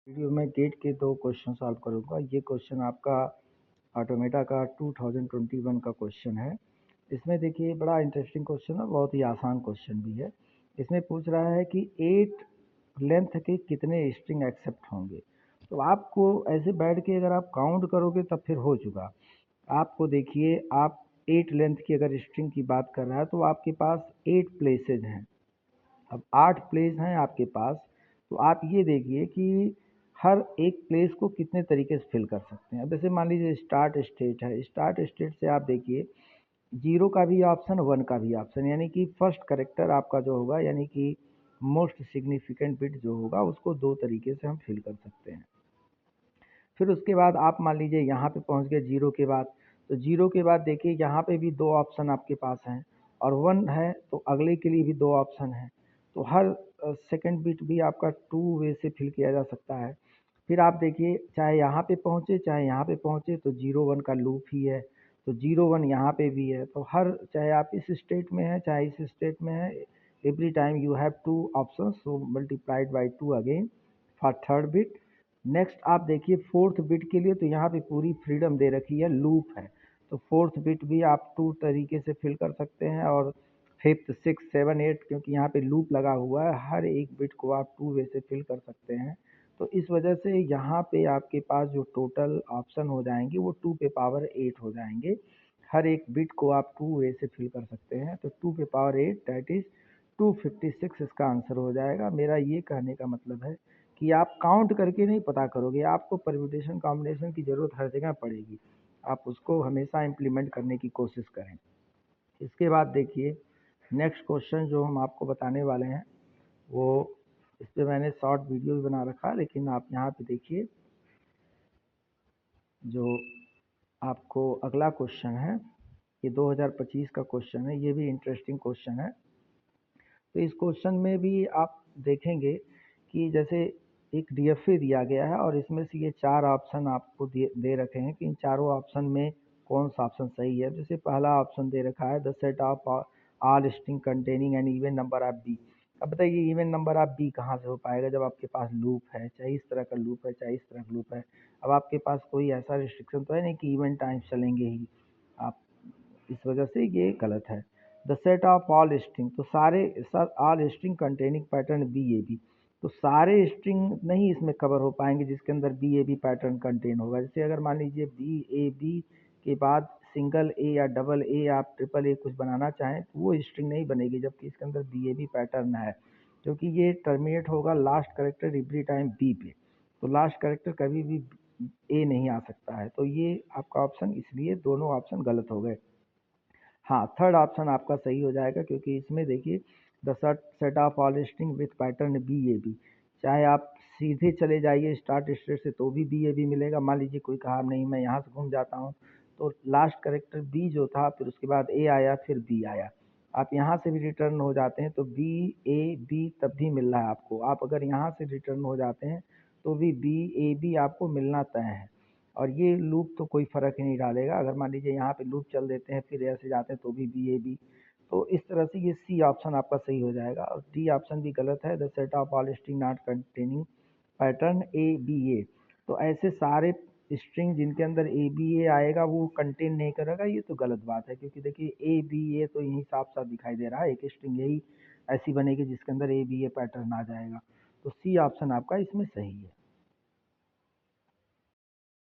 Video में gate के 2 question solve करूंगा। ये क्वेश्चन आपका ऑटोमेटा का 2021 का क्वेश्चन है। इसमें देखिए बड़ा इंटरेस्टिंग क्वेश्चन है, बहुत ही आसान क्वेश्चन भी है। इसमें पूछ रहा है कि 8 लेंथ के कितने स्ट्रिंग एक्सेप्ट होंगे। तो आपको ऐसे बैठ के अगर आप काउंट करोगे तब फिर हो चुका। आपको देखिए, आप 8 लेंथ की अगर स्ट्रिंग की बात कर रहा है तो आपके पास 8 प्लेसेज हैं। अब 8 प्लेस हैं आपके पास, तो आप ये देखिए कि हर एक प्लेस को कितने तरीके से फिल कर सकते हैं। अब जैसे मान लीजिए स्टार्ट स्टेट है, स्टार्ट स्टेट से आप देखिए 0 का भी ऑप्शन, 1 का भी ऑप्शन, यानी कि फर्स्ट करेक्टर आपका जो होगा, यानी कि मोस्ट सिग्निफिकेंट बिट जो होगा, उसको 2 तरीके से हम फिल कर सकते हैं। फिर उसके बाद आप मान लीजिए यहाँ पे पहुँच गए 0 के बाद, तो 0 के बाद देखिए यहाँ पे भी 2 ऑप्शन आपके पास हैं, और 1 है तो अगले के लिए भी 2 ऑप्शन हैं। तो हर सेकंड बिट भी आपका 2 वे से फिल किया जा सकता है। फिर आप देखिए, चाहे यहाँ पे पहुँचे चाहे यहाँ पे पहुँचे, तो 0 1 का लूप ही है, तो 0 1 यहाँ पे भी है। तो हर, चाहे आप इस स्टेट में हैं चाहे इस स्टेट में हैं, every time you have 2 options, so multiplied by 2 again for third bit. Next आप देखिए फोर्थ बिट के लिए, तो यहाँ पे पूरी फ्रीडम दे रखी है, लूप है, तो फोर्थ बिट भी आप 2 तरीके से फिल कर सकते हैं। और फिफ्थ, सिक्स, सेवन, एट, क्योंकि यहाँ पे लूप लगा हुआ है, हर एक बिट को आप 2 वे से फिल कर सकते हैं। तो इस वजह से यहाँ पे आपके पास जो टोटल ऑप्शन हो जाएंगे वो 2 पे पावर 8 हो जाएंगे। हर एक बिट को आप 2 वे से फिल कर सकते हैं, तो 2 पे पावर 8 दैट इज 256 इसका आंसर हो जाएगा। मेरा ये कहने का मतलब है कि आप काउंट करके नहीं पता करोगे, आपको परम्यूटेशन कॉम्बिनेशन की ज़रूरत हर जगह पड़ेगी, आप उसको हमेशा इम्प्लीमेंट करने की कोशिश करें। इसके बाद देखिए नेक्स्ट क्वेश्चन जो हम आपको बताने वाले हैं, वो इस पर मैंने शॉर्ट वीडियो भी बना रखा है, लेकिन आप यहाँ पे देखिए जो आपको अगला क्वेश्चन है, ये 2025 का क्वेश्चन है, ये भी इंटरेस्टिंग क्वेश्चन है। तो इस क्वेश्चन में भी आप देखेंगे कि जैसे एक डीएफए दिया गया है और इसमें से ये 4 ऑप्शन आपको दे रखे हैं कि इन चारों ऑप्शन में कौन सा ऑप्शन सही है। जैसे पहला ऑप्शन दे रखा है, the set of all string containing an even number of b. अब बताइए इवन नंबर ऑफ बी कहाँ से हो पाएगा जब आपके पास लूप है, चाहे इस तरह का लूप है चाहे इस तरह का लूप है। अब आपके पास कोई ऐसा रिस्ट्रिक्शन तो है नहीं कि इवन टाइम्स चलेंगे ही आप, इस वजह से ये गलत है। The set of all string, तो सारे all string containing pattern b a b, तो सारे स्ट्रिंग नहीं इसमें कवर हो पाएंगे जिसके अंदर b a b pattern contain होगा। जैसे अगर मान लीजिए बी ए बी के बाद सिंगल ए या डबल ए, आप ट्रिपल ए कुछ बनाना चाहें तो वो स्ट्रिंग नहीं बनेगी, जबकि इसके अंदर बी ए बी पैटर्न है, क्योंकि ये टर्मिनेट होगा last character every time b पे, तो लास्ट करेक्टर कभी भी ए नहीं आ सकता है। तो ये आपका ऑप्शन, इसलिए दोनों ऑप्शन गलत हो गए। हाँ, थर्ड ऑप्शन आपका सही हो जाएगा, क्योंकि इसमें देखिए the set of all string with pattern b a b, चाहे आप सीधे चले जाइए स्टार्ट स्टेट से तो भी बी ए बी मिलेगा। मान लीजिए कोई कहा नहीं मैं यहाँ से घूम जाता हूँ, तो लास्ट करेक्टर बी जो था, फिर उसके बाद ए आया, फिर बी आया, आप यहाँ से भी रिटर्न हो जाते हैं तो बी ए बी तब भी मिल रहा है आपको। आप अगर यहाँ से रिटर्न हो जाते हैं तो भी बी ए बी आपको मिलना तय है, और ये लूप तो कोई फ़र्क ही नहीं डालेगा। अगर मान लीजिए यहाँ पे लूप चल देते हैं फिर ऐसे जाते हैं तो भी बी ए बी, तो इस तरह से ये सी ऑप्शन आपका सही हो जाएगा। और डी ऑप्शन भी गलत है, the set of all string not containing pattern A B A. तो ऐसे सारे स्ट्रिंग जिनके अंदर ए बी ए आएगा वो कंटेन नहीं करेगा, ये तो गलत बात है, क्योंकि देखिए ए बी ए तो यही साफ साफ दिखाई दे रहा है, एक स्ट्रिंग यही ऐसी बनेगी जिसके अंदर ए बी ए पैटर्न आ जाएगा। तो सी ऑप्शन आपका इसमें सही है।